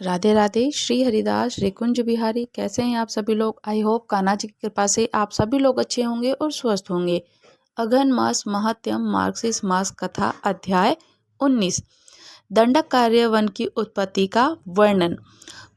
राधे राधे। श्री हरिदास श्री कुंज बिहारी। कैसे हैं आप सभी लोग? आई होप कान्हा जी की कृपा से आप सभी लोग अच्छे होंगे और स्वस्थ होंगे। अघन मास महत्यम मार्गशीर्ष मास कथा अध्याय 19 दंडक कार्य वन की उत्पत्ति का वर्णन।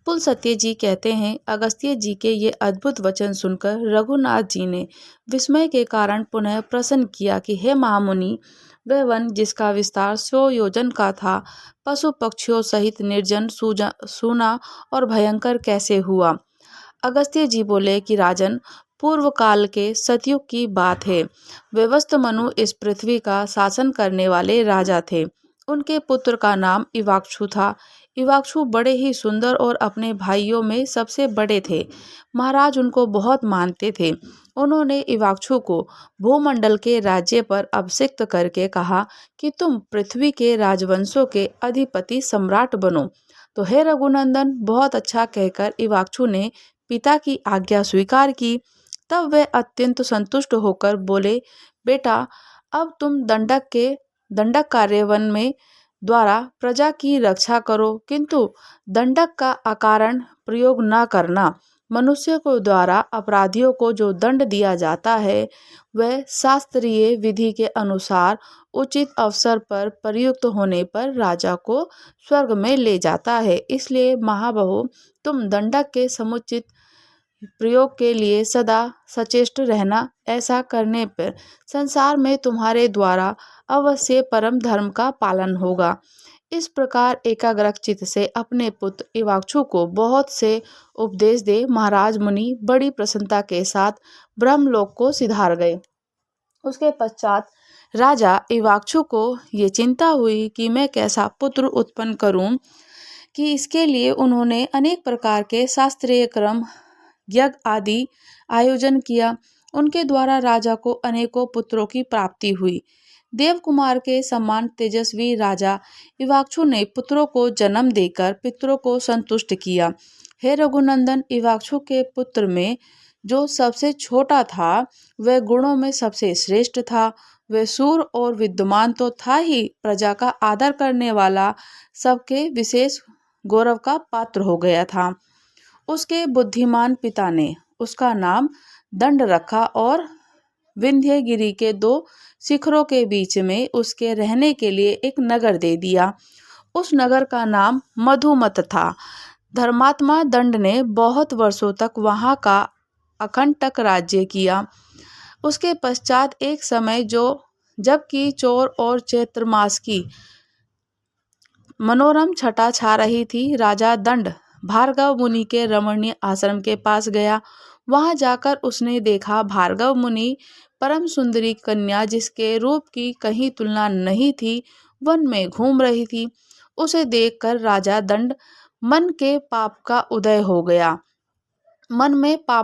पुलस्त्य जी कहते हैं, अगस्त्य जी के ये अद्भुत वचन सुनकर रघुनाथ जी ने विस्मय के कारण पुनः प्रश्न किया कि हे महामुनि, वह वन जिसका विस्तार 100 योजन का था, पशु पक्षियों सहित निर्जन सूना और भयंकर कैसे हुआ? अगस्त्य जी बोले कि राजन, पूर्व काल के सतयुग की बात है। व्यवस्थ मनु इस पृथ्वी का शासन करने वाले राजा थे। उनके पुत्र का नाम इवाक्षु था। इवाक्षु बड़े ही सुंदर और अपने भाइयों में सबसे बड़े थे। महाराज उनको बहुत मानते थे। उन्होंने इवाक्षु को भूमंडल के राज्य पर अभिषिक्त करके कहा कि तुम पृथ्वी के राजवंशों के अधिपति सम्राट बनो। तो हे रघुनंदन, बहुत अच्छा कहकर इवाक्षु ने पिता की आज्ञा स्वीकार की। तब वे अत्यंत संतुष्ट होकर बोले, बेटा, अब तुम दंडक कार्यवन में द्वारा प्रजा की रक्षा करो, किंतु दंडक का अकारण प्रयोग न करना। मनुष्य को द्वारा अपराधियों को जो दंड दिया जाता है वह शास्त्रीय विधि के अनुसार उचित अवसर पर प्रयुक्त होने पर राजा को स्वर्ग में ले जाता है। इसलिए महाबाहो, तुम दंडक के समुचित प्रयोग के लिए सदा सचेष्ट रहना। ऐसा करने पर संसार में तुम्हारे द्वारा अवश्य परम धर्म का पालन होगा। इस प्रकार एकाग्रचित्त से अपने पुत्र इवाक्षु को बहुत से उपदेश दे महाराज मुनि बड़ी प्रसन्नता के साथ ब्रह्मलोक को सिधार गए। उसके पश्चात राजा इवाक्षु को ये चिंता हुई कि मैं कैसा पुत्र उत्पन्न करूं, कि इसके लिए उन्होंने अनेक प्रकार के शास्त्रीय क्रम यज्ञ आदि आयोजन किया। उनके द्वारा राजा को अनेकों पुत्रों की प्राप्ति हुई। देव कुमार के समान तेजस्वी राजा इवाक्षु ने पुत्रों को जन्म देकर पितरों को संतुष्ट किया। हे रघुनंदन, इवाक्षु के पुत्र में जो सबसे छोटा था वह गुणों में सबसे श्रेष्ठ था। वह सूर और विद्वान तो था ही, प्रजा का आदर करने वाला, सबके विशेष गौरव का पात्र हो गया था। उसके बुद्धिमान पिता ने उसका नाम दंड रखा और विंध्यगिरी के 2 शिखरों के बीच में उसके रहने के लिए एक नगर दे दिया। उस नगर का नाम मधुमत था। धर्मात्मा दंड ने बहुत वर्षों तक वहां का अकंटक राज्य किया। उसके पश्चात एक समय जबकि चौर और चैत्र मास की मनोरम छटा छा रही थी, राजा दंड भार्गव मुनि के रमणीय आश्रम के पास गया। वहां जाकर उसने देखा भार्गव मुनि परम सुंदरी कन्या, जिसके रूप की कहीं तुलना नहीं थी, वन में घूम रही थी। उसे देखकर राजा दंड मन में पाप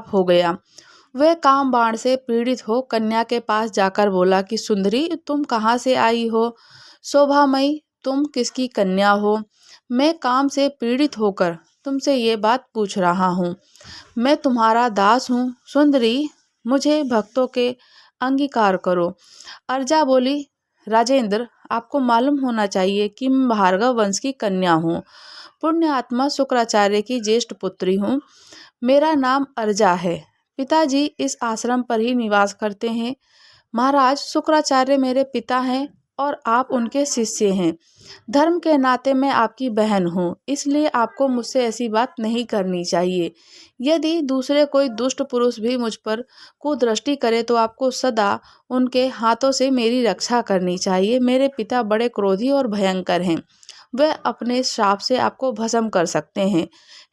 हो गया। वह काम बाण से पीड़ित हो कन्या के पास जाकर बोला कि सुंदरी, तुम कहाँ से आई हो? शोभामयी, तुम किसकी कन्या हो? मैं काम से पीड़ित होकर तुमसे ये बात पूछ रहा हूँ। मैं तुम्हारा दास हूँ। सुंदरी, मुझे भक्तों के अंगीकार करो। अर्जा बोली, राजेंद्र, आपको मालूम होना चाहिए कि मैं भार्गव वंश की कन्या हूँ। पुण्य आत्मा शुक्राचार्य की ज्येष्ठ पुत्री हूँ। मेरा नाम अर्जा है। पिताजी इस आश्रम पर ही निवास करते हैं। महाराज, शुक्राचार्य मेरे पिता हैं और आप उनके शिष्य हैं। धर्म के नाते मैं आपकी बहन हूँ, इसलिए आपको मुझसे ऐसी बात नहीं करनी चाहिए। यदि दूसरे कोई दुष्ट पुरुष भी मुझ पर कुदृष्टि करे तो आपको सदा उनके हाथों से मेरी रक्षा करनी चाहिए। मेरे पिता बड़े क्रोधी और भयंकर हैं। वह अपने श्राप से आपको भस्म कर सकते हैं।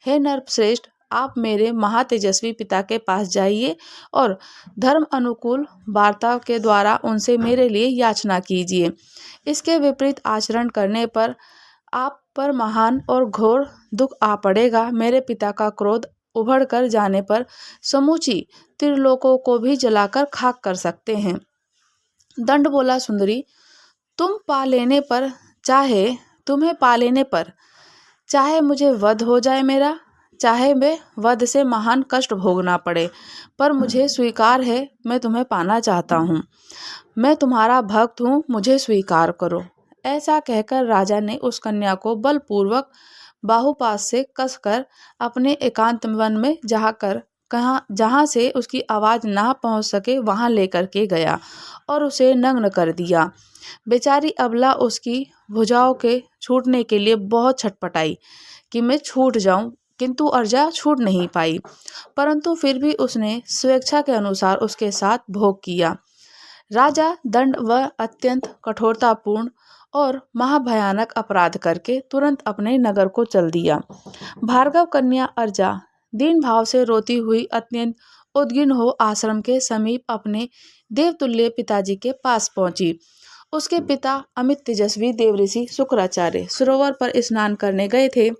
हे नरश्रेष्ठ, आप मेरे महातेजस्वी पिता के पास जाइए और धर्म अनुकूल वार्ता के द्वारा उनसे मेरे लिए याचना कीजिए। इसके विपरीत आचरण करने पर आप पर महान और घोर दुख आ पड़ेगा। मेरे पिता का क्रोध उभड़ कर जाने पर समूची त्रिलोकों को भी जलाकर खाक कर सकते हैं। दंड बोला, सुंदरी, तुम्हें पा लेने पर चाहे मुझे वध हो जाए मेरा, चाहे मैं वध से महान कष्ट भोगना पड़े, पर मुझे स्वीकार है, मैं तुम्हें पाना चाहता हूँ। मैं तुम्हारा भक्त हूँ, मुझे स्वीकार करो। ऐसा कहकर राजा ने उस कन्या को बलपूर्वक बाहुपास से कसकर अपने एकांत वन में जहाँ से उसकी आवाज़ ना पहुँच सके वहाँ लेकर के गया और उसे नग्न कर दिया। बेचारी अबला उसकी भुजाओं के छूटने के लिए बहुत छटपटाई कि मैं छूट जाऊं, किंतु अर्जा छूट नहीं पाई, परंतु फिर भी उसने स्वेच्छा के अनुसार उसके साथ भोग किया। राजा दंड व अत्यंत कठोरतापूर्ण और महाभयानक अपराध करके तुरंत अपने नगर को चल दिया। भार्गव कन्या अर्जा दीन भाव से रोती हुई अत्यंत उद्गिन हो आश्रम के समीप अपने देवतुल्य पिताजी के पास पहुंची। उसके पिता अमित तेजस्वी देवऋषि शुक्राचार्य सरोवर पर स्नान करने गए थे।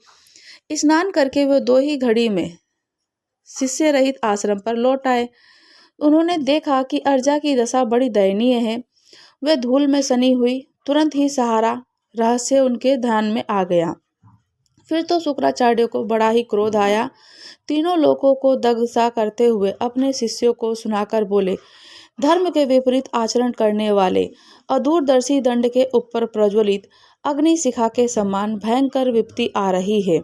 स्नान करके वे 2 ही घड़ी में शिष्य रहित आश्रम पर लौट आए। उन्होंने देखा कि अर्जा की दशा बड़ी दयनीय है। वे धूल में सनी हुई, तुरंत ही सहारा रहस्य उनके ध्यान में आ गया। फिर तो शुक्राचार्य को बड़ा ही क्रोध आया। तीनों लोगों को दग्ध सा करते हुए अपने शिष्यों को सुनाकर बोले, धर्म के विपरीत आचरण करने वाले अदूरदर्शी दंड के ऊपर प्रज्वलित अग्नि शिखा के समान भयंकर विपत्ति आ रही है।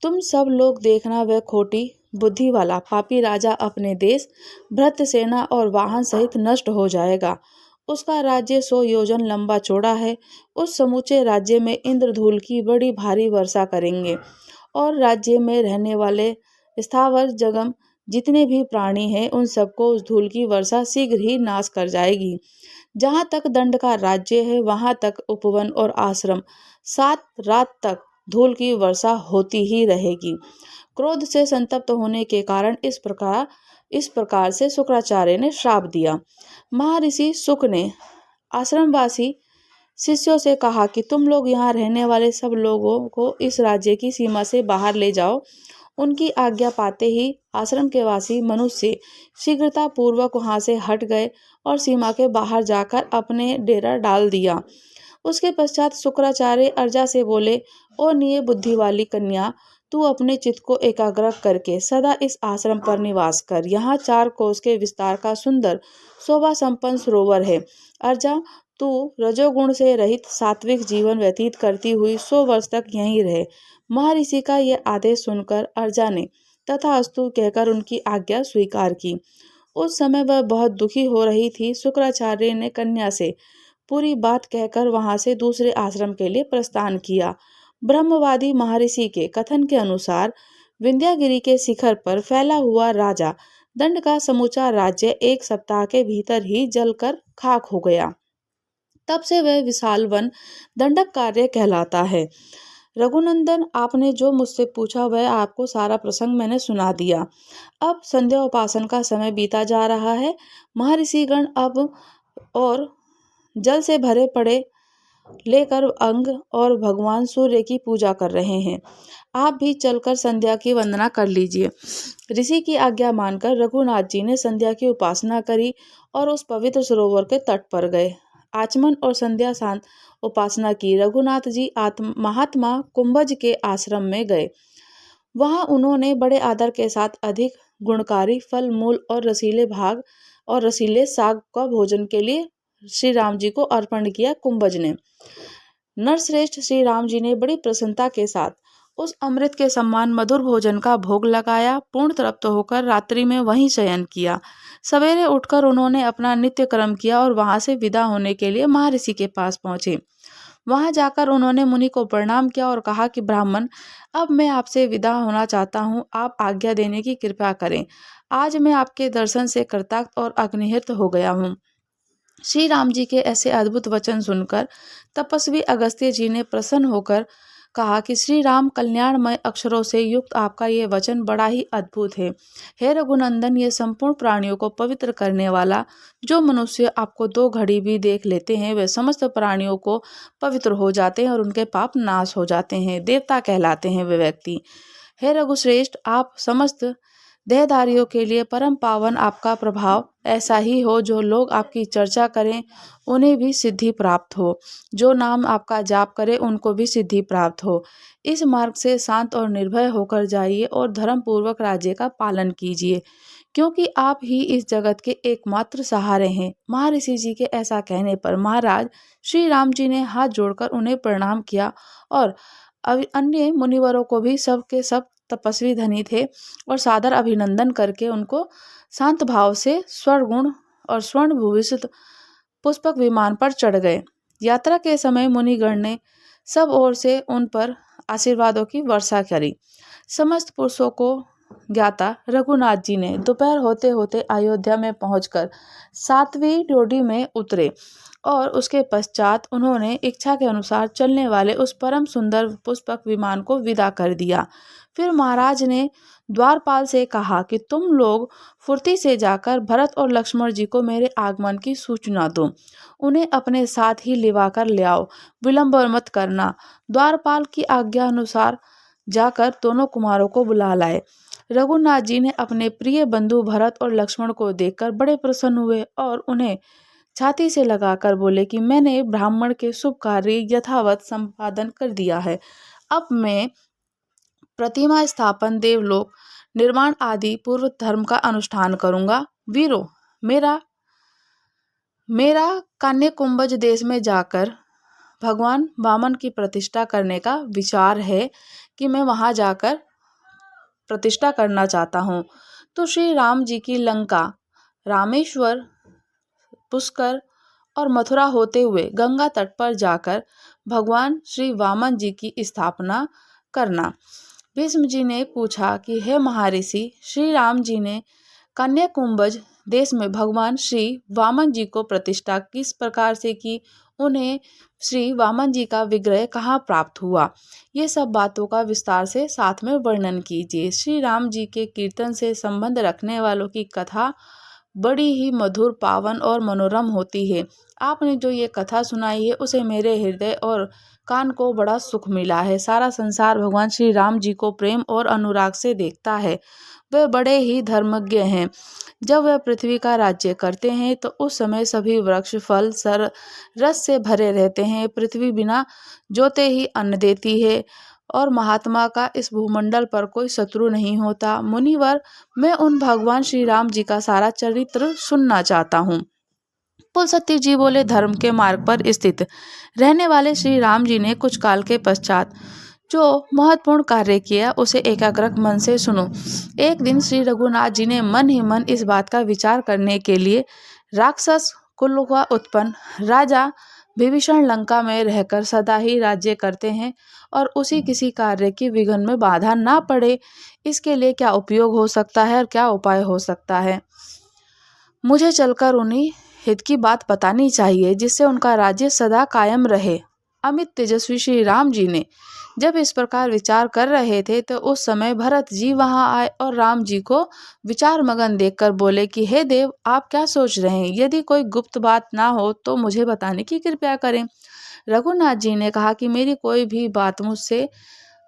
तुम सब लोग देखना, वह खोटी बुद्धि वाला पापी राजा अपने देश, भृत्य सेना और वाहन सहित नष्ट हो जाएगा। उसका राज्य 100 योजन लंबा चौड़ा है। उस समूचे राज्य में इंद्रधूल की बड़ी भारी वर्षा करेंगे और राज्य में रहने वाले स्थावर जगम जितने भी प्राणी हैं उन सबको उस धूल की वर्षा शीघ्र ही नाश कर जाएगी। जहाँ तक दंड का राज्य है वहाँ तक उपवन और आश्रम 7 रात तक धूल की वर्षा होती ही रहेगी। क्रोध से संतप्त होने के कारण इस प्रकार से शुक्राचार्य ने श्राप दिया। महर्षि शुक ने आश्रमवासी शिष्यों से कहा कि तुम लोग यहाँ रहने वाले सब लोगों को इस राज्य की सीमा से बाहर ले जाओ। उनकी आज्ञा पाते ही आश्रम के वासी मनुष्य शीघ्रता पूर्वक वहां से हट गए और सीमा के बाहर जाकर अपने डेरा डाल दिया। उसके पश्चात शुक्राचार्य अर्जा से बोले, ओ निये बुद्धि वाली कन्या, तू अपने चित्त को एकाग्र करके सदा इस आश्रम पर निवास कर। यहाँ 4 कोस के विस्तार का सुंदर शोभा संपन्न सरोवर है। अर्जा, तू रजोगुण से रहित सात्विक जीवन व्यतीत करती हुई 100 वर्ष तक यहीं रहे। महर्षि का यह आदेश सुनकर अर्जा ने तथास्तु कहकर उनकी आज्ञा स्वीकार की। उस समय वह बहुत दुखी हो रही थी। शुक्राचार्य ने कन्या से पूरी बात कहकर वहां से दूसरे आश्रम के लिए प्रस्थान किया। ब्रह्मवादी महर्षि के कथन के अनुसार विंध्यागिरी के शिखर पर फैला हुआ राजा दंड का समूचा राज्य 1 सप्ताह के भीतर ही जलकर खाक हो गया। तब से वह विशाल वन दंडक कार्य कहलाता है। रघुनंदन, आपने जो मुझसे पूछा वह आपको सारा प्रसंग मैंने सुना दिया। अब संध्या उपासन का समय बीता जा रहा है। महर्षिगण अब और जल से भरे पड़े लेकर अंग और भगवान सूर्य की पूजा कर रहे हैं। आप भी चलकर संध्या की वंदना कर लीजिए। ऋषि की आज्ञा मानकर रघुनाथ जी ने संध्या की उपासना करी और उस पवित्र सरोवर के तट पर गए। आचमन और संध्या शांत उपासना की। रघुनाथ जी महात्मा कुंभज के आश्रम में गए। वहां उन्होंने बड़े आदर के साथ अधिक गुणकारी फल मूल और रसीले साग का भोजन के लिए श्री राम जी को अर्पण किया। कुंभज ने नरश्रेष्ठ श्री राम जी ने बड़ी प्रसन्नता के साथ उस अमृत के समान मधुर भोजन का भोग लगाया। पूर्ण तृप्त होकर रात्रि में वहीं शयन किया। सवेरे उठकर उन्होंने अपना नित्य कर्म किया और वहां से विदा होने के लिए महर्षि के पास पहुंचे। वहां जाकर उन्होंने मुनि को प्रणाम किया और कहा कि ब्राह्मण, अब मैं आपसे विदा होना चाहता हूँ, आप आज्ञा देने की कृपा करें। आज मैं आपके दर्शन से कृतार्थ और अग्निहित हो गया हूँ। श्री राम जी के ऐसे अद्भुत वचन सुनकर तपस्वी अगस्त्य जी ने प्रसन्न होकर कहा कि श्री राम, कल्याणमय अक्षरों से युक्त आपका ये वचन बड़ा ही अद्भुत है। हे रघुनंदन, ये संपूर्ण प्राणियों को पवित्र करने वाला जो मनुष्य आपको 2 घड़ी भी देख लेते हैं वे समस्त प्राणियों को पवित्र हो जाते हैं और उनके पाप नाश हो जाते हैं, देवता कहलाते हैं वे व्यक्ति। हे रघुश्रेष्ठ, आप समस्त देहधारियों के लिए परम पावन आपका प्रभाव ऐसा ही हो, जो लोग आपकी चर्चा करें उन्हें भी सिद्धि प्राप्त हो, जो नाम आपका जाप करे उनको भी सिद्धि प्राप्त हो। इस मार्ग से शांत और निर्भय होकर जाइए और धर्म पूर्वक राज्य का पालन कीजिए, क्योंकि आप ही इस जगत के एकमात्र सहारे हैं। महर्षि जी के ऐसा कहने पर महाराज श्री राम जी ने हाथ जोड़कर उन्हें प्रणाम किया और अन्य मुनिवरों को भी सब के सब तपस्वी धनी थे और सादर अभिनंदन करके उनको शांत भाव से स्वर्गुण और स्वर्ण भूषित पुष्पक विमान पर चढ़ गए। यात्रा के समय मुनिगण ने सब ओर से उन पर आशीर्वादों की वर्षा करी। समस्त पुरुषों को ज्ञाता रघुनाथ जी ने दोपहर होते होते अयोध्या में पहुंचकर 7वीं ड्योढ़ी में उतरे और उसके पश्चात उन्होंने इच्छा के अनुसार चलने वाले उस परम सुंदर पुष्पक विमान को विदा कर दिया। फिर महाराज ने द्वारपाल से कहा कि तुम लोग फुर्ती से जाकर भरत और लक्ष्मण जी को मेरे आगमन की सूचना दो, उन्हें अपने साथ ही लिवाकर ले आओ, विलंब मत करना। द्वारपाल की आज्ञा अनुसार जाकर दोनों कुमारों को बुला लाए। रघुनाथ जी ने अपने प्रिय बंधु भरत और लक्ष्मण को देखकर बड़े प्रसन्न हुए और उन्हें छाती से लगाकर बोले कि मैंने ब्राह्मण के शुभ कार्य यथावत संपादन कर दिया है। अब मैं प्रतिमा स्थापन, देवलोक निर्माण आदि पूर्व धर्म का अनुष्ठान करूंगा। वीरों, मेरा कान्यकुंभज देश में जाकर भगवान वामन की प्रतिष्ठा करने का विचार है कि मैं वहां जाकर प्रतिष्ठा करना चाहता हूँ। तो श्री राम जी की लंका, रामेश्वर, पुष्कर और मथुरा होते हुए गंगा तट पर जाकर भगवान श्री वामन जी की स्थापना करना। भीष्म जी ने पूछा कि हे महर्षि, श्री राम जी ने कन्याकुंभज देश में भगवान श्री वामन जी को प्रतिष्ठा किस प्रकार से की, उन्हें श्री वामन जी का विग्रह कहाँ प्राप्त हुआ, ये सब बातों का विस्तार से साथ में वर्णन कीजिए। श्री राम जी के कीर्तन से संबंध रखने वालों की कथा बड़ी ही मधुर, पावन और मनोरम होती है। आपने जो ये कथा सुनाई है उसे मेरे हृदय और कान को बड़ा सुख मिला है। सारा संसार भगवान श्री राम जी को प्रेम और अनुराग से देखता है। वे बड़े ही धर्मज्ञ हैं। जब वह पृथ्वी का राज्य करते हैं तो उस समय सभी वृक्ष, फल, सर रस से भरे रहते हैं। पृथ्वी बिना जोते ही अन्न देती है और महात्मा का इस भूमंडल पर कोई शत्रु नहीं होता। मुनिवर, मैं उन भगवान श्री राम जी का सारा चरित्र सुनना चाहता हूँ। पुलस्त्य जी बोले, धर्म के मार्ग पर स्थित रहने वाले श्री राम जी ने कुछ काल के पश्चात जो महत्वपूर्ण कार्य किया उसे एकाग्र मन से सुनो। एक दिन श्री रघुनाथ जी ने मन ही मन इस बात का विचार करने के लिए राक्षस कुल हुआ उत्पन्न राजा विभीषण लंका में रहकर सदा ही राज्य करते हैं और उसी किसी कार्य की विघ्न में बाधा ना पड़े, इसके लिए क्या उपयोग हो सकता है और क्या उपाय हो सकता है। मुझे चलकर उन्हीं हित की बात बतानी चाहिए जिससे उनका राज्य सदा कायम रहे। अमित तेजस्वी श्री राम जी ने जब इस प्रकार विचार कर रहे थे तो उस समय भरत जी वहां आए और राम जी को विचार मगन देखकर बोले कि हे देव, आप क्या सोच रहे हैं? यदि कोई गुप्त बात ना हो तो मुझे बताने की कृपा करें। रघुनाथ जी ने कहा कि मेरी कोई भी बात मुझसे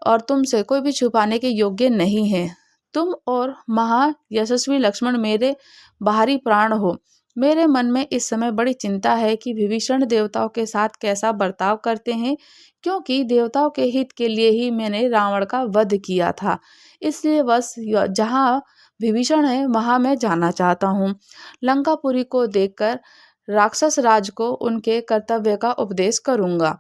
और तुमसे कोई भी छुपाने के योग्य नहीं है। तुम और महायशस्वी लक्ष्मण मेरे बाहरी प्राण हो। मेरे मन में इस समय बड़ी चिंता है कि विभीषण देवताओं के साथ कैसा बर्ताव करते हैं, क्योंकि देवताओं के हित के लिए ही मैंने रावण का वध किया था। इसलिए बस जहाँ विभीषण है वहां मैं जाना चाहता हूँ। लंकापुरी को देखकर राक्षस राज को उनके कर्तव्य का उपदेश करूंगा।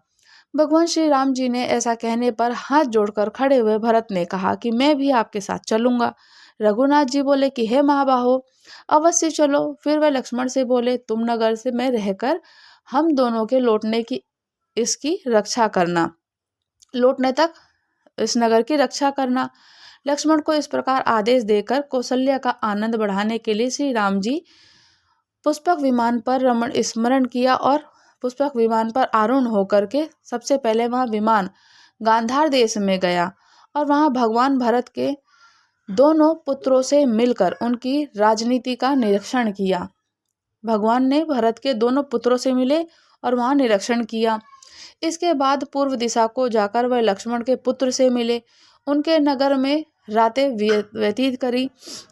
भगवान श्री राम जी ने ऐसा कहने पर हाथ जोड़कर खड़े हुए भरत ने कहा कि मैं भी आपके साथ चलूंगा। रघुनाथ जी बोले कि हे महाबाहो, अवश्य चलो। फिर वह लक्ष्मण से बोले, तुम नगर से मैं रहकर हम दोनों के लौटने की इसकी रक्षा करना, लौटने तक इस नगर की रक्षा करना। लक्ष्मण को इस प्रकार आदेश देकर कौशल्या का आनंद बढ़ाने के लिए श्री राम जी पुष्पक विमान पर रमण स्मरण किया और पुष्पक विमान पर आरूढ़ होकर के सबसे पहले वह विमान गांधार देश में गया और वहां भगवान भरत के दोनों पुत्रों से मिलकर उनकी राजनीति का निरीक्षण किया। भगवान ने भरत के दोनों पुत्रों से मिले और वहां निरीक्षण किया। इसके बाद पूर्व दिशा को जाकर वह लक्ष्मण के पुत्र से मिले, उनके नगर में रातें व्यतीत करी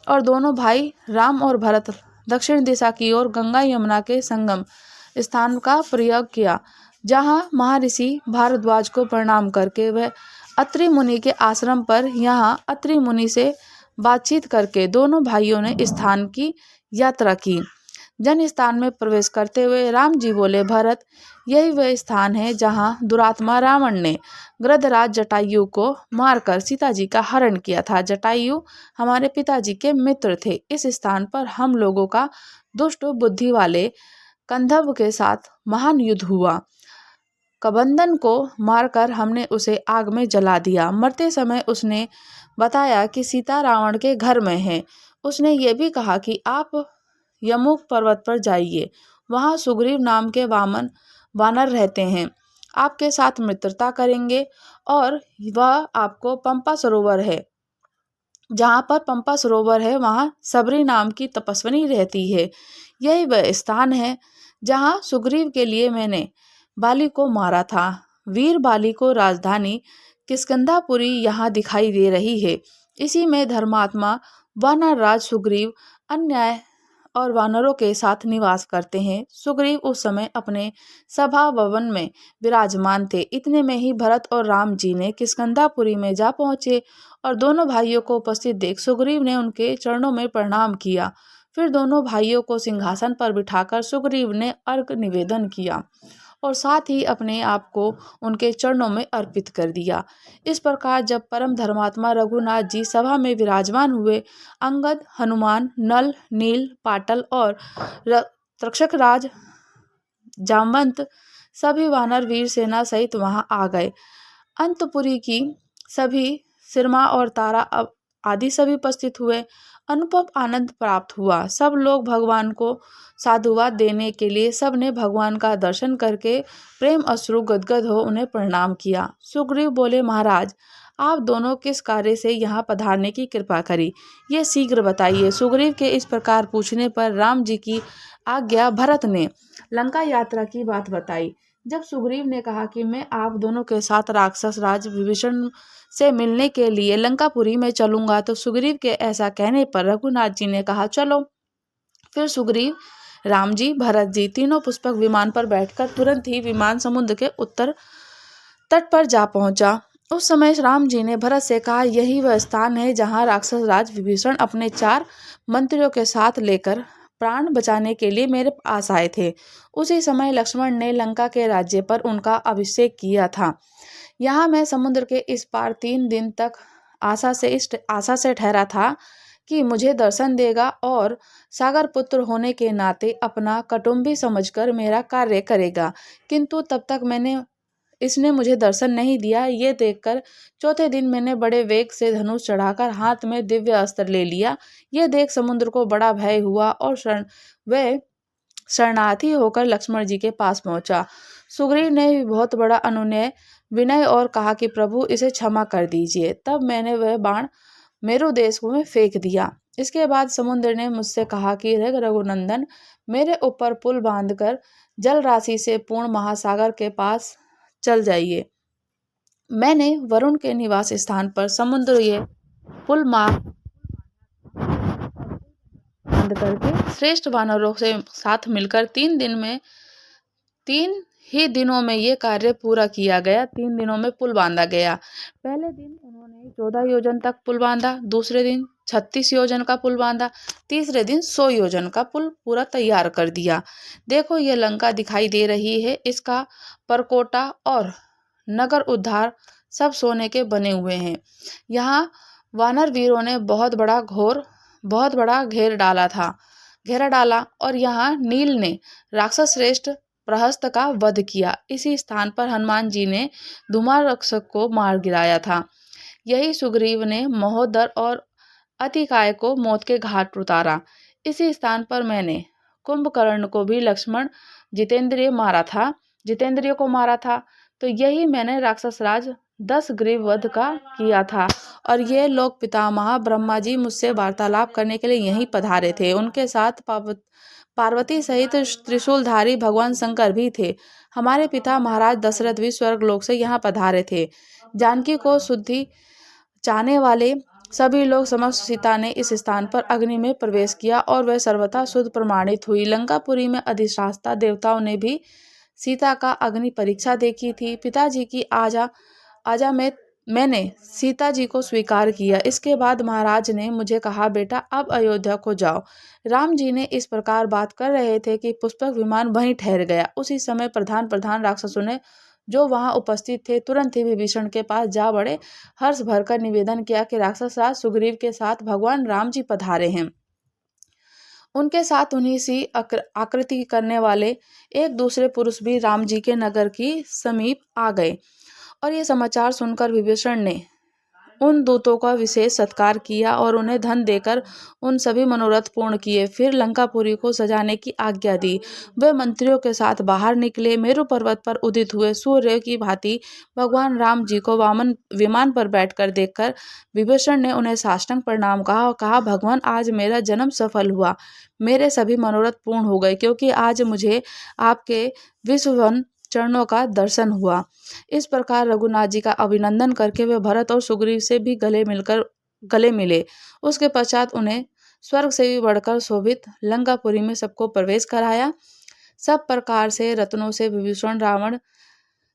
और दोनों भाई राम और भरत दक्षिण दिशा की ओर गंगा यमुना के संगम स्थान का प्रयोग किया, जहाँ महर्षि भारद्वाज को प्रणाम करके वह अत्रि मुनि के आश्रम पर यहाँ अत्रि मुनि से बातचीत करके दोनों भाइयों ने स्थान की यात्रा की। जन स्थान में प्रवेश करते हुए राम जी बोले, भरत, यही वह स्थान है जहाँ दुरात्मा रावण ने गृधराज जटायु को मारकर सीता जी का हरण किया था। जटायु हमारे पिताजी के मित्र थे। इस स्थान पर हम लोगों का दुष्ट बुद्धि वाले कंधब के साथ महान युद्ध हुआ। कबंदन को मारकर हमने उसे आग में जला दिया। मरते समय उसने बताया कि सीता रावण के घर में है। उसने ये भी कहा कि आप यमुक पर्वत पर जाइए, वहाँ सुग्रीव नाम के वानर रहते हैं, आपके साथ मित्रता करेंगे और वह आपको पंपा सरोवर है, जहाँ पर पंपा सरोवर है वहाँ सबरी नाम की तपस्विनी रहती है। यही वह स्थान है जहाँ सुग्रीव के लिए मैंने बाली को मारा था। वीर बाली को राजधानी किष्किंधापुरी यहाँ दिखाई दे रही है। इसी में धर्मात्मा वानर राज सुग्रीव अन्याय और वानरों के साथ निवास करते हैं। सुग्रीव उस समय अपने सभा भवन में विराजमान थे। इतने में ही भरत और राम जी ने किष्किंधापुरी में जा पहुंचे और दोनों भाइयों को उपस्थित देख सुग्रीव ने उनके चरणों में प्रणाम किया। फिर दोनों भाइयों को सिंहासन पर बिठाकर सुग्रीव ने अर्घ निवेदन किया और साथ ही अपने आप को उनके चरणों में अर्पित कर दिया। इस प्रकार जब परम धर्मात्मा रघुनाथ जी सभा में विराजमान हुए, अंगद, हनुमान, नल, नील, पाटल और तक्षक राज जामवंत सभी वानर वीर सेना सहित वहां आ गए। अंतपुरी की सभी सिरमा और तारा आदि सभी उपस्थित हुए। अनुपम आनंद प्राप्त हुआ। सब लोग भगवान को साधुवाद देने के लिए सब ने भगवान का दर्शन करके प्रेम अश्रु गदगद हो उन्हें प्रणाम किया। सुग्रीव बोले, महाराज, आप दोनों किस कार्य से यहाँ पधारने की कृपा करी, ये शीघ्र बताइए। सुग्रीव के इस प्रकार पूछने पर राम जी की आज्ञा भरत ने लंका यात्रा की बात बताई। जब सुग्रीव ने कहा कि मैं आप दोनों के साथ राक्षस राज विभीषण से मिलने के लिए लंकापुरी में चलूंगा, तो सुग्रीव के ऐसा कहने पर रघुनाथ जी ने कहा, चलो। फिर सुग्रीव, राम जी, भरत जी तीनों पुष्पक विमान पर बैठकर तुरंत ही विमान समुद्र के उत्तर तट पर जा पहुंचा। उस समय राम जी ने भरत से कहा, यही वह स्थान है जहां राक्षस राज विभीषण अपने 4 मंत्रियों के साथ लेकर प्राण बचाने के लिए मेरे पास आए थे। उसी समय लक्ष्मण ने लंका के राज्य पर उनका अभिषेक किया था। यहाँ मैं समुद्र के इस पार 3 दिन तक आशा से ठहरा था कि मुझे दर्शन देगा और सागर पुत्र होने के नाते अपना कुटुंबी समझकर मेरा कार्य करेगा, किंतु तब तक इसने मुझे दर्शन नहीं दिया। ये देखकर चौथे दिन मैंने बड़े वेग से धनुष चढ़ाकर हाथ में दिव्य अस्त्र ले लिया। ये देख समुद्र को बड़ा भय हुआ और वह शरणार्थी होकर लक्ष्मण जी के पास पहुंचा। सुग्रीव ने बहुत बड़ा अनुनय विनय और कहा कि प्रभु इसे क्षमा कर दीजिए। तब मैंने वह बाण मेरु देश में फेंक दिया। इसके बाद समुद्र ने मुझसे कहा कि रघुनंदन, मेरे ऊपर पुल बांधकर जल राशि से पूर्ण महासागर के पास चल जाइए। मैंने वरुण के निवास स्थान पर समुद्र ये पुल बांध करके श्रेष्ठ वानरों से साथ मिलकर 3 ही दिनों में ये कार्य पूरा किया गया। 3 दिनों में पुल बांधा गया। पहले दिन उन्होंने 14 योजन तक पुल बांधा, दूसरे दिन 36 योजन का पुल बांधा, तीसरे दिन 100 योजन का पुल पूरा तैयार कर दिया। देखो, ये लंका दिखाई दे रही है। इसका परकोटा और नगर उद्धार सब सोने के बने हुए हैं। यहाँ वानर वीरों ने बहुत बड़ा घेरा डाला और यहाँ नील ने राक्षस श्रेष्ठ प्रहस्त का वध किया। इसी स्थान पर हनुमान जी ने धुमार राक्षस को मार गिराया था। यही सुग्रीव ने महोदर और अतिकाय को मौत के घाट उतारा। इसी स्थान पर मैंने कुंभकर्ण को भी लक्ष्मण जितेंद्रिय को मारा था। तो यही मैंने राक्षस राज 10 ग्रीव वध का किया था। और ये लोग पितामह ब्रह्मा जी मुझसे वार्तालाप करने के लिए यहीं पधारे थे। उनके साथ पार्वती सहित त्रिशूलधारी भगवान शंकर भी थे। हमारे पिता महाराज दशरथ भी स्वर्गलोक से यहाँ पधारे थे। जानकी को शुद्धि चाहने वाले सभी लोग समक्ष सीता ने इस स्थान पर अग्नि में प्रवेश किया और वह सर्वथा शुद्ध प्रमाणित हुई। लंकापुरी में अधिष्ठाता देवताओं ने भी सीता का अग्नि परीक्षा देखी थी। पिताजी की आजा में मैंने सीता जी को स्वीकार किया। इसके बाद महाराज ने मुझे कहा, बेटा अब अयोध्या को जाओ। राम जी ने इस प्रकार बात कर रहे थे कि पुष्पक विमान वहीं ठहर गया। उसी समय प्रधान प्रधान राक्षसों ने जो वहां उपस्थित थे तुरंत ही विभीषण के पास जा बड़े हर्ष भरकर निवेदन किया कि राक्षस राज सुग्रीव के साथ भगवान राम जी पधारे हैं। उनके साथ उन्हीं सी आकृति करने वाले एक दूसरे पुरुष भी राम जी के नगर की समीप आ गए। और ये समाचार सुनकर विभीषण ने उन दूतों का विशेष सत्कार किया और उन्हें धन देकर उन सभी मनोरथ पूर्ण किए। फिर लंकापुरी को सजाने की आज्ञा दी। वे मंत्रियों के साथ बाहर निकले। मेरु पर्वत पर उदित हुए सूर्य की भांति भगवान राम जी को वामन विमान पर बैठकर देखकर विभीषण ने उन्हें साष्टांग प्रणाम कहा और कहा, भगवान आज मेरा जन्म सफल हुआ, मेरे सभी मनोरथ पूर्ण हो गए, क्योंकि आज मुझे आपके विश्ववन चरणों का दर्शन हुआ। इस प्रकार रघुनाथ जी का अभिनंदन करके वे भरत और सुग्रीव से भी गले मिले। उसके पश्चात उन्हें स्वर्ग से भी बढ़कर शोभित लंकापुरी में सबको प्रवेश कराया। सब प्रकार से रत्नों से विभीषण रावण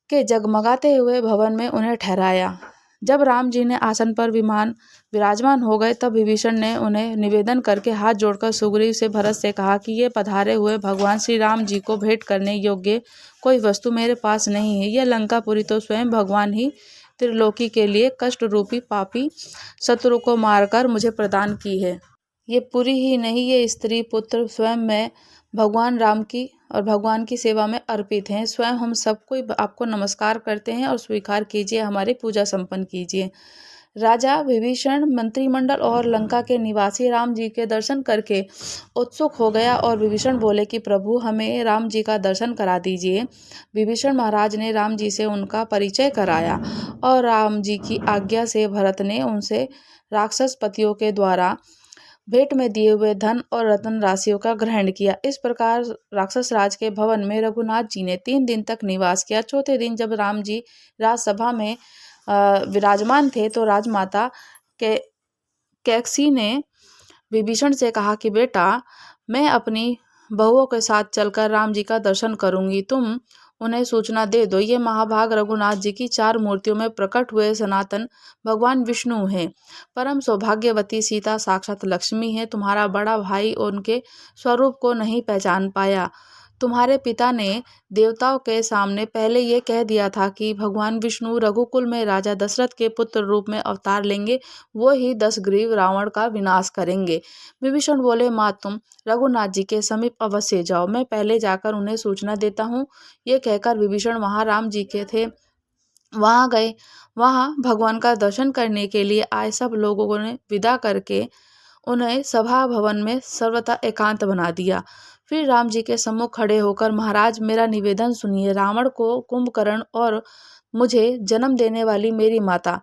के जगमगाते हुए भवन में उन्हें ठहराया। जब राम जी ने आसन पर विराजमान हो गए तब विभीषण ने उन्हें निवेदन करके हाथ जोड़कर सुग्रीव से भरत से कहा कि ये पधारे हुए भगवान श्री राम जी को भेंट करने योग्य कोई वस्तु मेरे पास नहीं है। यह लंकापुरी तो स्वयं भगवान ही त्रिलोकी के लिए कष्ट रूपी पापी शत्रु को मारकर मुझे प्रदान की है। ये पुरी ही नहीं, ये स्त्री पुत्र स्वयं मैं भगवान राम की और भगवान की सेवा में अर्पित हैं। स्वयं हम सबको आपको नमस्कार करते हैं और स्वीकार कीजिए, हमारी पूजा संपन्न कीजिए। राजा विभीषण मंत्रिमंडल और लंका के निवासी राम जी के दर्शन करके उत्सुक हो गया और विभीषण बोले कि प्रभु हमें राम जी का दर्शन करा दीजिए। विभीषण महाराज ने राम जी से उनका परिचय कराया और राम जी की आज्ञा से भरत ने उनसे राक्षस पतियों के द्वारा भेंट में दिए हुए धन और रत्न राशियों का ग्रहण किया। इस प्रकार राक्षस राज के भवन में रघुनाथ जी ने 3 दिन तक निवास किया। चौथे दिन जब राम जी राजसभा में विराजमान थे तो राजमाता कैकसी ने विभीषण से कहा कि बेटा, मैं अपनी बहुओं के साथ चलकर राम जी का दर्शन करूंगी, तुम उन्हें सूचना दे दो। ये महाभाग रघुनाथ जी की 4 मूर्तियों में प्रकट हुए सनातन भगवान विष्णु हैं। परम सौभाग्यवती सीता साक्षात लक्ष्मी है। तुम्हारा बड़ा भाई उनके स्वरूप को नहीं पहचान पाया। तुम्हारे पिता ने देवताओं के सामने पहले ये कह दिया था कि भगवान विष्णु रघुकुल में राजा दशरथ के पुत्र रूप में अवतार लेंगे, वो ही 10 ग्रीव रावण का विनाश करेंगे। विभीषण बोले, माँ तुम रघुनाथ जी के समीप अवश्य जाओ, मैं पहले जाकर उन्हें सूचना देता हूँ। ये कहकर विभीषण वहाँ राम जी के थे वहाँ गए। वहाँ भगवान का दर्शन करने के लिए आए सब लोगों ने विदा करके उन्हें सभा भवन में सर्वथा एकांत बना दिया। फिर राम जी के सम्मुख खड़े होकर, महाराज मेरा निवेदन सुनिए। रावण को कुंभकर्ण और मुझे जन्म देने वाली मेरी माता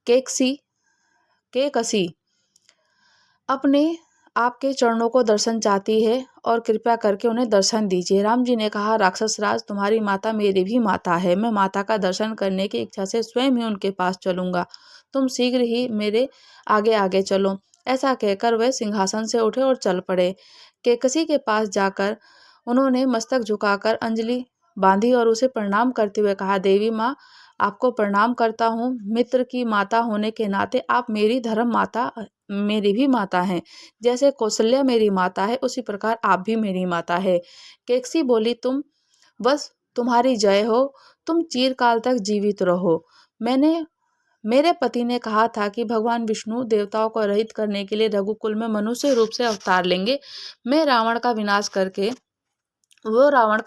केकसी अपने आपके चरणों को दर्शन चाहती है और कृपया करके उन्हें दर्शन दीजिए। राम जी ने कहा, राक्षस राज तुम्हारी माता मेरी भी माता है। मैं माता का दर्शन करने की इच्छा से स्वयं ही उनके पास चलूंगा। तुम शीघ्र ही मेरे आगे आगे चलो। ऐसा कहकर वह सिंहासन से उठे और चल पड़े। केकसी के पास जाकर उन्होंने मस्तक झुकाकर अंजलि बांधी और उसे प्रणाम करते हुए कहा, देवी माँ आपको प्रणाम करता हूँ। मित्र की माता होने के नाते आप मेरी धर्म माता मेरी भी माता हैं। जैसे कौशल्या मेरी माता है उसी प्रकार आप भी मेरी माता है। केकसी बोली, बस तुम्हारी जय हो, तुम चिरकाल तक जीवित रहो। मेरे पति ने कहा था कि भगवान विष्णु देवताओं को रहित करने के लिए रघुकुल में मनुष्य रूप से अवतार लेंगे। रावण का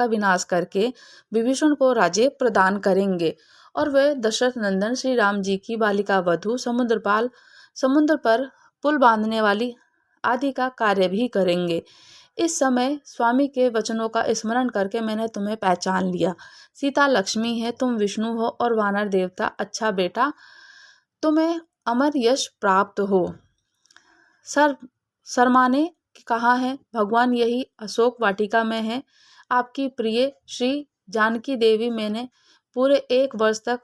विनाश करके विभीषण को राज्य प्रदान करेंगे और वे दशरथ नंदन श्री राम जी की बालिका वधु समुद्र पर पुल बांधने वाली आदि का कार्य भी करेंगे। इस समय स्वामी के वचनों का स्मरण करके मैंने तुम्हें पहचान लिया। सीता लक्ष्मी है, तुम विष्णु हो और वानर देवता। अच्छा बेटा, तुम्हें अमर यश प्राप्त हो। शर्माने कहाँ है? भगवान यही अशोक वाटिका में है। आपकी प्रिय श्री जानकी देवी मैंने पूरे 1 वर्ष तक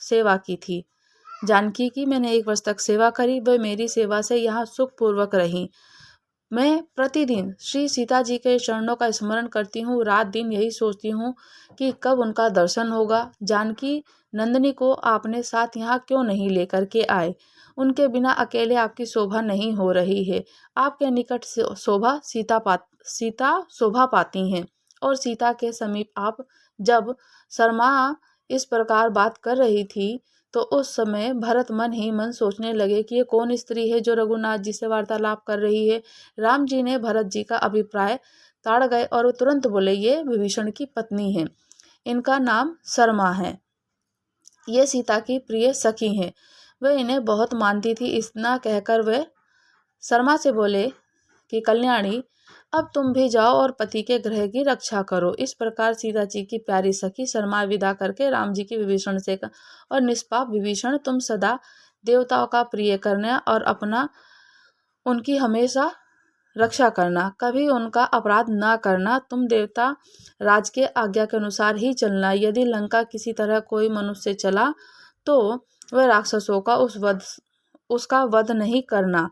सेवा की थी। जानकी की मैंने 1 वर्ष तक सेवा करी, वह मेरी सेवा से यहाँ सुखपूर्वक रही। मैं प्रतिदिन श्री सीता जी के चरणों का स्मरण करती हूँ, रात दिन यही सोचती हूँ कि कब उनका दर्शन होगा। जानकी नंदिनी को आपने साथ यहाँ क्यों नहीं लेकर के आए? उनके बिना अकेले आपकी शोभा नहीं हो रही है। आपके निकट शोभा सीता शोभा पाती हैं और सीता के समीप आप जब शर्मा इस प्रकार बात कर रही थी तो उस समय भरत मन ही मन सोचने लगे कि ये कौन स्त्री है जो रघुनाथ जी से वार्तालाप कर रही है। राम जी ने भरत जी का अभिप्राय ताड़ गए और वो तुरंत बोले, ये विभीषण की पत्नी है, इनका नाम शर्मा है, ये सीता की प्रिय सखी हैं, वह इन्हें बहुत मानती थी। इतना कहकर वे शर्मा से बोले कि कल्याणी, अब तुम भी जाओ और पति के ग्रह की रक्षा करो। इस प्रकार सीता जी की प्यारी सखी शर्मा विदा करके राम जी की विभीषण से और निष्पाप विभीषण, तुम सदा देवताओं का प्रिय करना और अपना उनकी हमेशा रक्षा करना, कभी उनका अपराध ना करना। तुम देवता राज के आज्ञा के अनुसार ही चलना। यदि लंका किसी तरह कोई मनुष्य चला तो वह राक्षसों का उसका वध नहीं करना,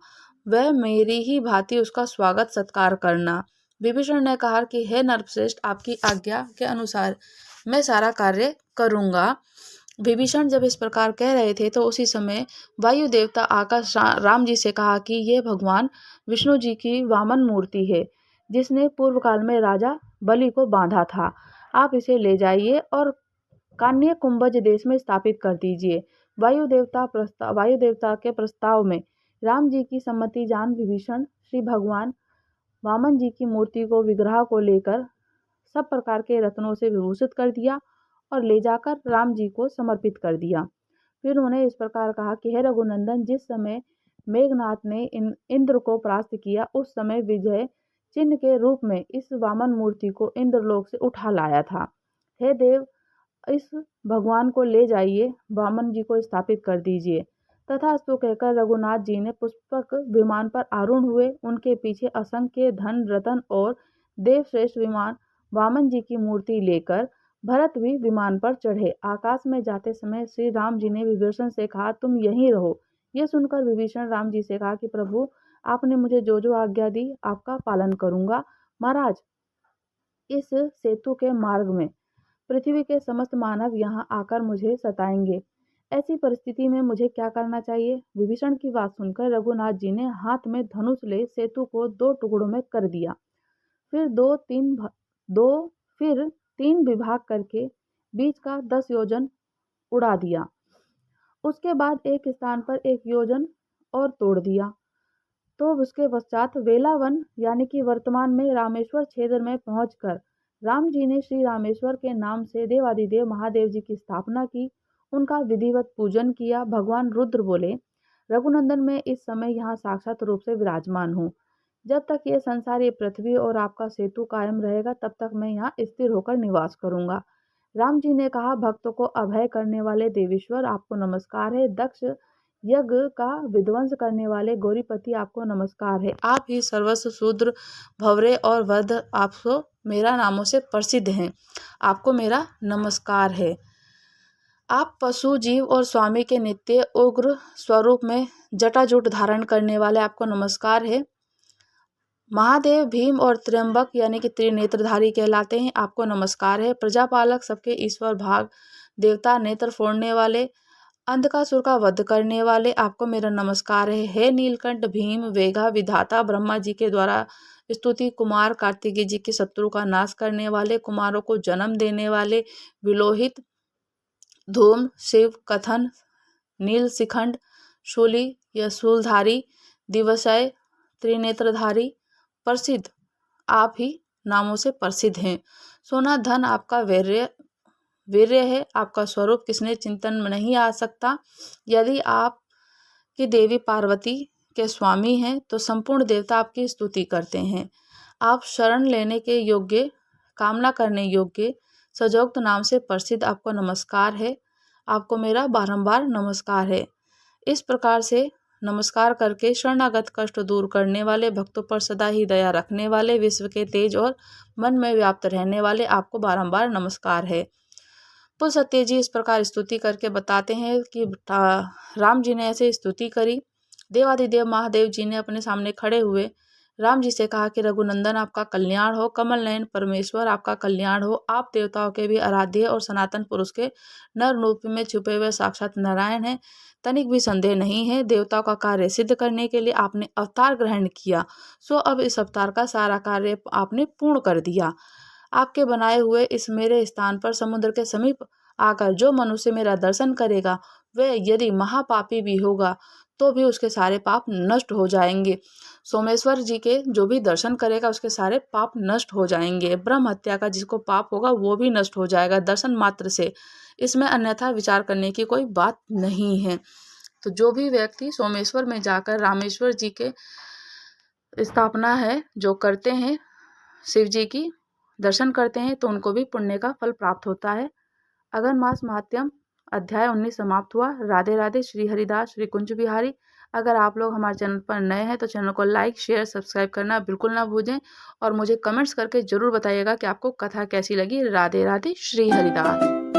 वह मेरी ही भांति उसका स्वागत सत्कार करना। विभीषण ने कहा कि हे नरश्रेष्ठ, आपकी आज्ञा के अनुसार मैं सारा कार्य करूंगा। विभीषण जब इस प्रकार कह रहे थे तो उसी समय वायु देवता आकर राम जी से कहा कि ये भगवान विष्णु जी की वामन मूर्ति है, जिसने पूर्व काल में राजा बलि को बांधा था। आप इसे ले जाइए और कान्य कुंभज देश में स्थापित कर दीजिए। वायु देवता के प्रस्ताव में राम जी की सम्मति जान विभीषण श्री भगवान वामन जी की मूर्ति को विग्रह को लेकर सब प्रकार के रत्नों से विभूषित कर दिया और ले जाकर राम जी को समर्पित कर दिया। फिर उन्होंने इस प्रकार कहा कि हे रघुनंदन, जिस समय मेघनाथ ने इंद्र को परास्त किया, उस समय विजय चिन्ह के रूप में इस वामन मूर्ति को इंद्रलोक से उठा लाया था। हे देव, इस भगवान को ले जाइए, वामन जी को स्थापित कर दीजिए। तथास्तु कहकर रघुनाथ जी ने पुष्पक विमान पर आरूढ़ हुए। उनके पीछे असंख्य धन रतन और देवश्रेष्ठ विमान वामन जी की मूर्ति लेकर भरत भी विमान पर चढ़े। आकाश में जाते समय श्री राम जी ने विभीषण से कहा, तुम यहीं रहो। यह सुनकर विभीषण राम जी से कहा कि प्रभु, आपने मुझे जो जो आज्ञा दी आपका पालन करूंगा। महाराज, इस सेतु के मार्ग में पृथ्वी के समस्त मानव यहाँ आकर मुझे सताएंगे, ऐसी परिस्थिति में मुझे क्या करना चाहिए? विभीषण की बात सुनकर रघुनाथ जी ने हाथ में धनुष ले सेतु को 2 टुकड़ों में कर दिया। फिर 3 विभाग करके बीच का 10 योजन उड़ा दिया। उसके बाद एक स्थान पर 1 योजन और तोड़ दिया। तो उसके पश्चात वेलावन यानी कि वर्तमान में रामेश्वर क्षेत्र में पहुंचकर राम जी ने श्री रामेश्वर के नाम से देवादिदेव महादेव जी की स्थापना की, उनका विधिवत पूजन किया। भगवान रुद्र बोले, रघुनंदन, मैं इस समय यहाँ साक्षात रूप से विराजमान हूँ। जब तक ये संसार, ये पृथ्वी और आपका सेतु कायम रहेगा, तब तक मैं यहाँ स्थिर होकर निवास करूंगा। राम जी ने कहा, भक्तों को अभय करने वाले देवेश्वर, आपको नमस्कार है। दक्ष यज्ञ का विध्वंस करने वाले गौरीपति, आपको नमस्कार है। आप ही सर्वस्व शूद्र भवरे और वध आपको मेरा नामों से प्रसिद्ध हैं, आपको मेरा नमस्कार है। आप पशु जीव और स्वामी के नित्य उग्र स्वरूप में जटाजूट धारण करने वाले, आपको नमस्कार है। महादेव भीम और त्र्यंबक यानी कि त्रिनेत्रधारी कहलाते हैं, आपको नमस्कार है। प्रजापालक, सबके ईश्वर, भाग देवता, नेत्र फोड़ने वाले, अंधकासुर का वध करने वाले, आपको मेरा नमस्कार है। हे नीलकंठ, भीम, वेगा, विधाता, ब्रह्मा जी के द्वारा स्तुति कुमार, कार्तिकेय जी के शत्रु का नाश करने वाले, कुमारों को जन्म देने वाले, विलोहित, धूम, शिव, कथन, नील शिखंड, शूली या शूलधारी, दिवसय, त्रिनेत्रधारी, प्रसिद्ध, आप ही नामों से प्रसिद्ध हैं। सोना धन आपका वीर्य है, आपका स्वरूप किसने चिंतन में नहीं आ सकता। यदि आप की देवी पार्वती के स्वामी हैं तो संपूर्ण देवता आपकी स्तुति करते हैं। आप शरण लेने के योग्य, कामना करने योग्य, सजोक्त नाम से प्रसिद्ध, आपको नमस्कार है। आपको मेरा बारंबार नमस्कार है। इस प्रकार से नमस्कार करके शरणागत कष्ट दूर करने वाले, भक्तों पर सदा ही दया रखने वाले, विश्व के तेज और मन में व्याप्त रहने वाले, आपको बारंबार नमस्कार है। पुल सत्य जी इस प्रकार स्तुति करके बताते हैं कि राम जी ने ऐसे स्तुति करी। देवादिदेव महादेव जी ने अपने सामने खड़े हुए राम जी से कहा कि रघुनंदन आपका कल्याण हो, कमल नयन परमेश्वर आपका कल्याण हो, आप देवताओं के भी आराध्य और सनातन पुरुष के नर रूप में छुपे हुए साक्षात नारायण हैं। तनिक भी संदेह नहीं है, देवताओं का कार्य सिद्ध करने के लिए आपने अवतार ग्रहण किया, सो अब इस अवतार का सारा कार्य आपने पूर्ण कर दिया। आपके बनाए हुए इस मेरे स्थान पर समुद्र के समीप आकर जो मनुष्य मेरा दर्शन करेगा, वह यदि महापापी भी होगा तो भी उसके सारे पाप नष्ट हो जाएंगे। सोमेश्वर जी के जो भी दर्शन करेगा उसके सारे पाप नष्ट हो जाएंगे। ब्रह्म हत्या का जिसको पाप होगा वो भी नष्ट हो जाएगा दर्शन मात्र से। इसमें अन्यथा विचार करने की कोई बात नहीं है। तो जो भी व्यक्ति सोमेश्वर में जाकर रामेश्वर जी के स्थापना है जो करते हैं, शिव जी की दर्शन करते हैं, तो उनको भी पुण्य का फल प्राप्त होता है। अगन मास महात्म्यम अध्याय 19 समाप्त हुआ। राधे राधे। श्री हरिदास श्री कुंज बिहारी। अगर आप लोग हमारे चैनल पर नए हैं तो चैनल को लाइक शेयर सब्सक्राइब करना बिल्कुल ना भूलें और मुझे कमेंट्स करके ज़रूर बताइएगा कि आपको कथा कैसी लगी। राधे राधे। श्री हरिदास।